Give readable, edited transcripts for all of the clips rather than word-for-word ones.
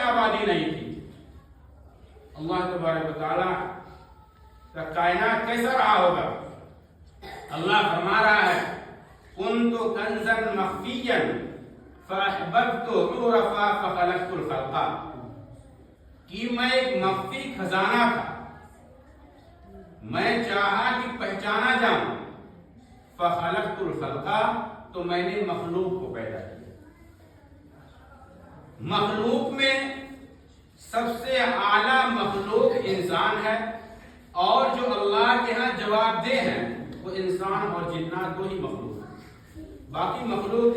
آبادی نہیں تھی۔ اللہ تبارک و تعالیٰ کا کائنات کیسا رہا ہوگا؟ اللہ فرما رہا ہے كنت كنزا مخفيا فأحببت عرفا فخلقت الخلقا، کہ میں ایک مخفی خزانہ تھا، میں چاہا کہ پہچانا جاؤں، فخلقت الخلقا، تو میں نے مخلوق کو پیدا کیا۔ مخلوق میں سب سے اعلیٰ مخلوق انسان ہے، اور جو اللہ کے ہاں جواب دہ ہیں وہ انسان اور جنات دو ہی مخلوق ہیں۔ باقی مخلوق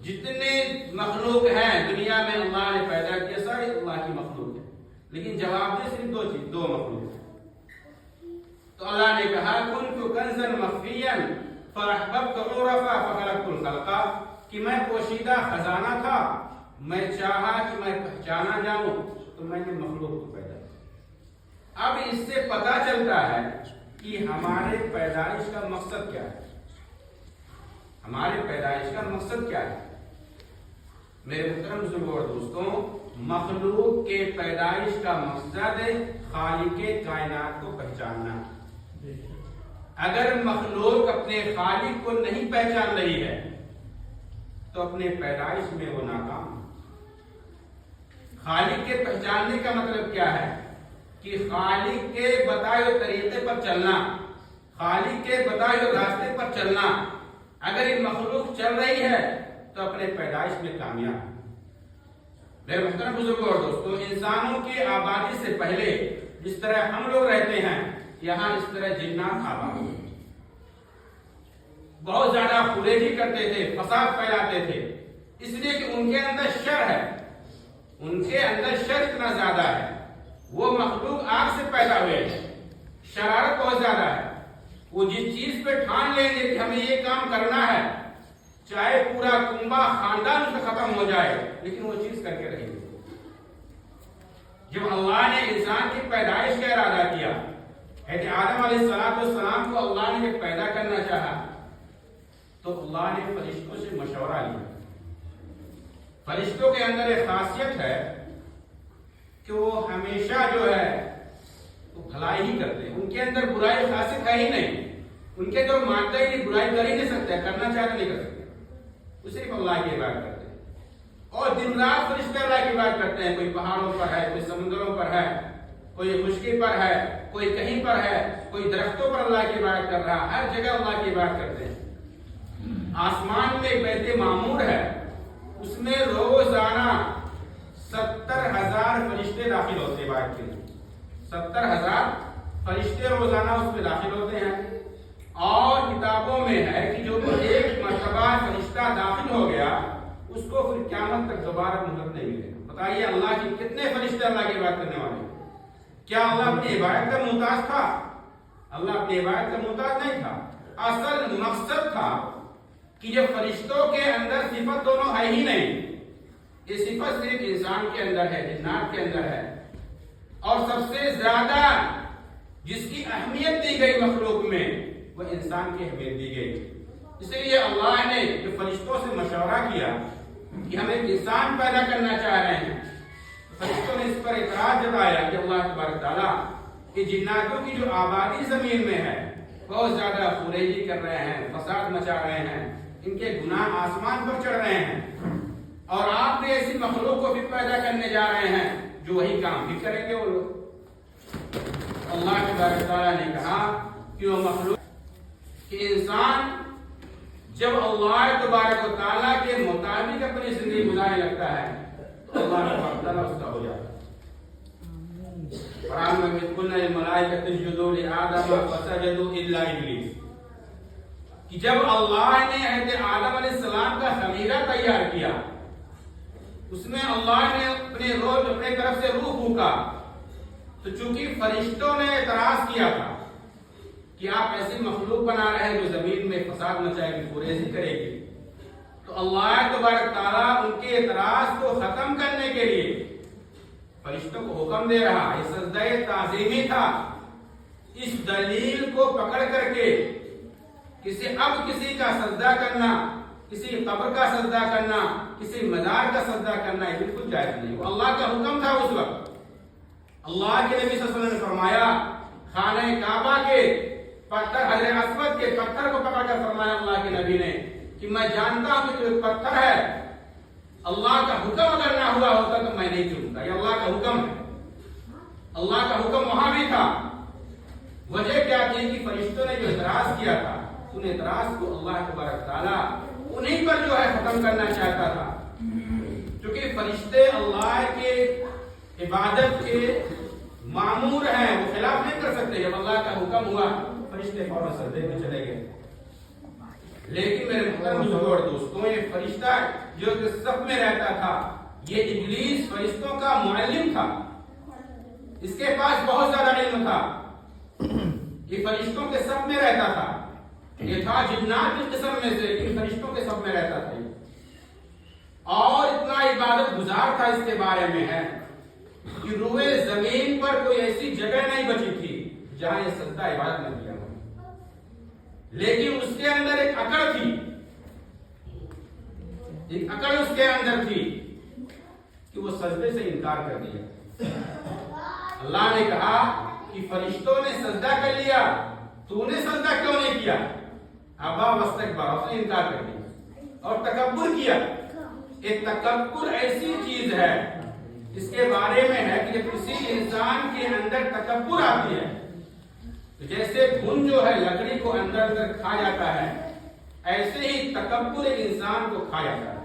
جتنے مخلوق ہیں دنیا میں اللہ نے پیدا کیا سارے اللہ کی مخلوق ہیں، لیکن جواب دہ صرف دو مخلوق ہیں۔ تو اللہ نے کہا كنت كنزا مخفيا فأحببت عرفا فخلقت الخلقا، کہ میں پوشیدہ خزانہ تھا، میں چاہا کہ میں پہچانا جاؤں تو میں نے مخلوق کو پیدا کیا۔ اب اس سے پتہ چلتا ہے کہ ہمارے پیدائش کا مقصد کیا ہے۔ ہمارے پیدائش کا مقصد کیا ہے؟ میرے محترم بزرگوں اور دوستوں، مخلوق کے پیدائش کا مقصد خالق کائنات کو پہچاننا۔ اگر مخلوق اپنے خالق کو نہیں پہچان رہی ہے تو اپنے پیدائش میں وہ ناکام۔ خالق کے پہچاننے کا مطلب کیا ہے؟ کہ خالق کے بتائے ہوئے طریقے پر چلنا، خالق کے بتائے ہوئے راستے پر چلنا۔ اگر یہ مخلوق چل رہی ہے تو اپنے پیدائش میں کامیاب۔ میرے محترم بزرگوں اور دوستوں، انسانوں کی آبادی سے پہلے جس طرح ہم لوگ رہتے ہیں، یہاں اس طرح جنات آباد ہوئے، بہت زیادہ خریدی کرتے تھے، فساد پھیلاتے تھے، اس لیے کہ ان کے اندر شر ہے، ان کے اندر شر اتنا زیادہ ہے۔ وہ مخلوق آگ سے پیدا ہوئے ہیں، شرارت بہت زیادہ ہے۔ وہ جس چیز پہ ٹھان لیں گے کہ ہمیں یہ کام کرنا ہے، چاہے پورا کنبہ خاندان سے ختم ہو جائے، لیکن وہ چیز کر کے رہیں گے۔ جب اللہ نے انسان کی پیدائش کا ارادہ کیا، حضرت آدم علیہ السلام کو اللہ نے پیدا کرنا چاہا، تو اللہ نے فرشتوں سے مشورہ لیا۔ فرشتوں کے اندر ایک خاصیت ہے کہ وہ ہمیشہ جو ہے وہ بھلائی ہی کرتے ہیں، ان کے اندر برائی خاصیت ہے ہی نہیں، ان کے اندر مانتا ہی نہیں، برائی کر ہی نہیں سکتے، کرنا چاہتے نہیں کر سکتے، وہ صرف اللہ کی عبادت کرتے ہیں۔ اور دن رات فرشتے اللہ کی عبادت کرتے ہیں، کوئی پہاڑوں پر ہے، کوئی سمندروں پر ہے، کوئی خشکی پر ہے، کوئی کہیں پر ہے، کوئی درختوں پر اللہ کی عبادت کر رہا، ہر جگہ اللہ کی عبادت کرتے ہیں۔ آسمان میں ایک بیت معمور ہے، اس میں روزانہ 70,000 فرشتے داخل ہوتے ہیں عبادت کے لیے۔ 70,000 فرشتے روزانہ اس میں داخل ہوتے ہیں، اور کتابوں میں ہے کہ جو ایک مرتبہ فرشتہ داخل ہو گیا اس کو پھر قیامت تک دوبارہ مہلت نہیں ملے گا۔ بتائیے اللہ کی کتنے فرشتے اللہ کی عبادت کرنے والے؟ کیا اللہ اپنی عبادت کا محتاج تھا؟ اللہ اپنی عبادت کا محتاج نہیں تھا۔ اصل مقصد تھا کہ جب فرشتوں کے اندر صفت دونوں ہے ہی نہیں، یہ صفت صرف انسان کے اندر ہے، جنات کے اندر ہے، اور سب سے زیادہ جس کی اہمیت دی گئی مخلوق میں وہ انسان کی اہمیت دی گئی۔ اس لیے اللہ نے جو فرشتوں سے مشورہ کیا کہ ہم ایک انسان پیدا کرنا چاہ رہے ہیں، فرشتوں نے اس پر اعتراض جتایا کہ اللہ تبارک تعالیٰ کہ جناتوں کی جو آبادی زمین میں ہے بہت زیادہ خریدی کر رہے ہیں، فساد مچا رہے ہیں، ان کے گناہ آسمان پر چڑھ رہے ہیں، اور آپ نے ایسی مخلوق کو بھی پیدا کرنے جا رہے ہیں جو وہی کام بھی کریں گے وہ لوگ۔ اللہ تبارک تعالیٰ نے کہا کہ وہ مخلوق کہ انسان جب اللہ تبارک و تعالیٰ کے مطابق اپنی زندگی گزارنے لگتا ہے تو اللہ تبارک تعالیٰ اس کا ہو جاتا ہے۔ قرآن میں قلنا للملائکۃ اسجدوا لآدم فسجدوا الا ابلیس، کہ جب اللہ نے حضرت آدم علیہ السلام کا خمیرہ تیار کیا، اس میں اللہ نے اپنے طرف سے روح پھونکا، تو چونکہ فرشتوں نے اعتراض کیا تھا کہ آپ ایسی مخلوق بنا رہے ہیں جو زمین میں فساد مچائے گی، خریدی کرے گی، تو اللہ تبارک تعالیٰ ان کے اعتراض کو ختم کرنے کے لیے فرشتوں کو حکم دے رہا۔ یہ سجدہ تعظیمی تھا، اس دلیل کو پکڑ کر کے کسی کا سجدہ کرنا، کسی قبر کا سجدہ کرنا، کسی مزار کا سجدہ کرنا یہ بالکل جائز نہیں۔ وہ اللہ کا حکم تھا تھا اس وقت اللہ کے نبی صلی اللہ علیہ وسلم نے فرمایا خانہ کعبہ کے پتھر حجر اسود کے پتھر کو پکڑ کر فرمایا اللہ کے نبی نے کہ میں جانتا ہوں کہ جو پتھر ہے اللہ کا حکم اگر نہ ہوا ہوتا تو میں نہیں چنتا، یہ اللہ کا حکم ہے۔ اللہ کا حکم وہاں بھی تھا، وجہ کیا تھی کہ فرشتوں نے جو اعتراض کیا تھا ان اعتراض کو اللہ تبارک تعالیٰ انہیں پر جو ہے ختم کرنا چاہتا تھا، کیونکہ فرشتے اللہ کے عبادت کے معمور ہیں، وہ خلاف نہیں کر سکتے۔ جب اللہ کا حکم ہوا فرشتے فوراً سجدے میں چلے گئے۔ لیکن میرے محترم بزرگوں اور دوستوں، یہ فرشتہ جو صف میں رہتا تھا یہ ابلیس فرشتوں کا معلم تھا، اس کے پاس بہت زیادہ علم تھا، یہ فرشتوں کے صف میں رہتا تھا، یہ تھا جنات کی قسم میں سے لیکن فرشتوں کے صف میں رہتا تھا، اور اتنا عبادت گزار تھا۔ اس کے بارے میں ہے کہ روئے زمین پر کوئی ایسی جگہ نہیں بچی تھی جہاں یہ سجدہ عبادت نہ کیا ہو، لیکن اس کے اندر ایک اکڑ تھی، ایک اکڑ اس کے اندر تھی کہ وہ سجدے سے انکار کر دیا۔ اللہ نے کہا کہ فرشتوں نے سجدہ کر لیا، تو نے سجدہ کیوں نہیں کیا؟ ابا واستکبر، اس نے انکار کر دیا اور تکبر کیا۔ یہ تکبر ایسی چیز ہے اس کے بارے میں ہے کہ جب کسی انسان کے اندر تکبر آتی ہے تو جیسے گھن جو ہے لکڑی کو اندر اندر کھا جاتا ہے، ایسے ہی تکبر ایک انسان کو کھا جاتا ہے،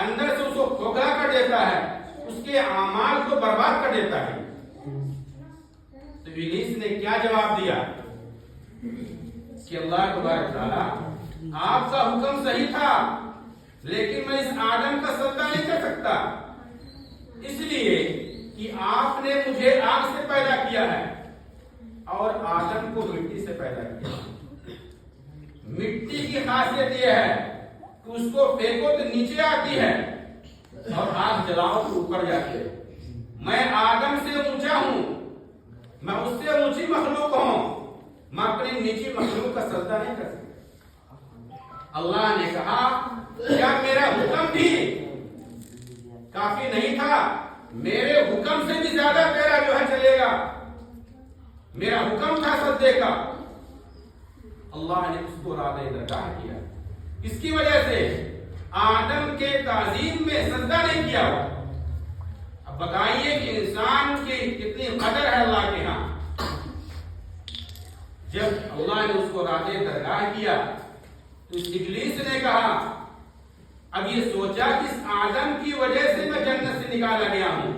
اندر سے اس کو کھوکھلا کر دیتا ہے، اس کے اعمال کو برباد کر دیتا ہے۔ تو ابلیس نے کیا جواب دیا کہ اللہ تبارک تعالیٰ آپ کا حکم صحیح تھا لیکن میں اس آدم کا سجدہ نہیں کر سکتا، اس لیے کہ آپ نے مجھے آگ سے پیدا کیا ہے اور آدم کو مٹی سے پیدا کیا۔ مٹی کی خاصیت یہ ہے کہ اس کو پھینکو تو نیچے آتی ہے اور آگ جلاؤ تو اوپر جاتی ہے۔ میں آدم سے اونچا ہوں، میں اس سے اونچی مخلوق ہوں، میں اپنی نیچی مخلوق کا سجدہ نہیں کر سکتا۔ اللہ نے کہا کیا میرا حکم بھی کافی نہیں تھا؟ میرے حکم سے بھی زیادہ تیرا جو ہے چلے گا، میرا حکم تھا سجدے کا۔ اللہ نے اس کو راضی درگاہ کیا، اس کی وجہ سے آدم کے تعظیم میں سجدہ نہیں کیا۔ اب بتائیے کہ انسان کی کتنی قدر ہے اللہ کے ہاں۔ جب اللہ نے اس کو راضی درگاہ کیا تو ابلیس نے کہا اب یہ سوچا کہ اس آدم کی وجہ سے میں جنت سے نکالا گیا ہوں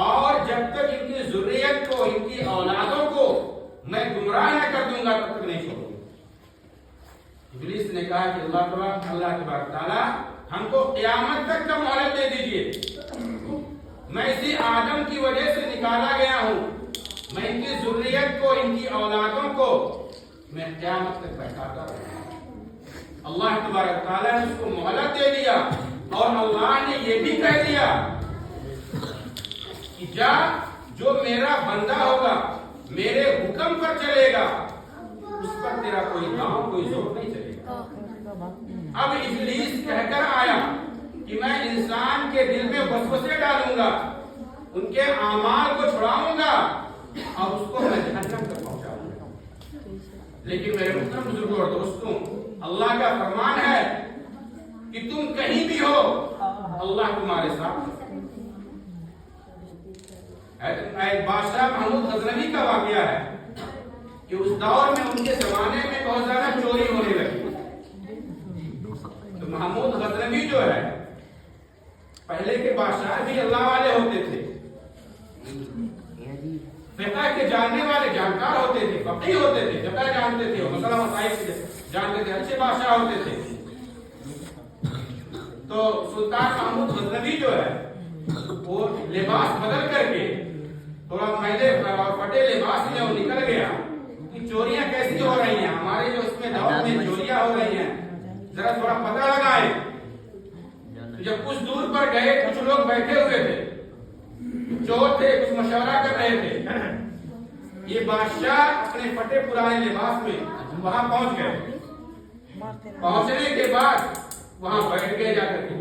اور جب تک ان کی ذریت کو، ان کی اولادوں کو میں گمراہ نہ کر دوں گا تب تک نہیں چھوڑوں گا۔ ابلیس نے کہا کہ اللہ تبارک تعالیٰ ہم کو قیامت تک کا مہلت دے دیجیے، میں اسی آدم کی وجہ سے نکالا گیا ہوں، میں ان کی ذریت کو، ان کی اولادوں کو میں قیامت تک بہتاتا رہوں۔ اللہ تبارک تعالیٰ نے اس کو مہلت دے دیا اور اللہ نے یہ بھی کہہ دیا کہ جا جو میرا بندہ ہوگا، میرے حکم پر چلے گا، اس پر تیرا کوئی داؤں، کوئی زور نہیں چلے گا۔ اب ابلیس کہہ کر آیا کہ میں انسان کے دل میں وسوسے ڈالوں گا، ان کے اعمال کو چھڑاؤں گا اور اس کو میں جہنم تک پہنچاؤں گا۔ لیکن میرے محترم بزرگوں اور دوستوں، اللہ کا فرمان ہے کہ تم کہیں بھی ہو اللہ تمہارے ساتھ ہے۔ بادشاہ محمود غزنوی کا واقعہ ہے کہ اس دور میں ان کے زمانے میں بہت زیادہ چوری ہونے لگی، تو محمود غزنوی جو ہے پہلے کے بادشاہ بھی اللہ والے ہوتے تھے، فقہ کے جاننے والے جانکار ہوتے تھے، فقیہ ہوتے تھے، فقہ جانتے تھے، مسئلہ مسائل جانتے تھے، اچھے بادشاہ ہوتے تھے۔ تو سلطان محمود غزنوی جو ہے وہ لباس بدل کر کے تھوڑا میلے اور پھٹے لباس میں وہ نکل گیا کہ چوریاں کیسی ہو رہی ہیں، ہمارے جو اس میں دور میں چوریاں ہو رہی ہیں، ذرا تھوڑا پتہ لگائیں۔ جب کچھ دور پر گئے، کچھ لوگ بیٹھے ہوئے تھے، چور تھے، کچھ مشورہ کر رہے تھے۔ یہ بادشاہ اپنے پھٹے پرانے لباس میں وہاں پہنچ گئے، پہنچنے کے بعد وہاں بیٹھ گئے جا کر کے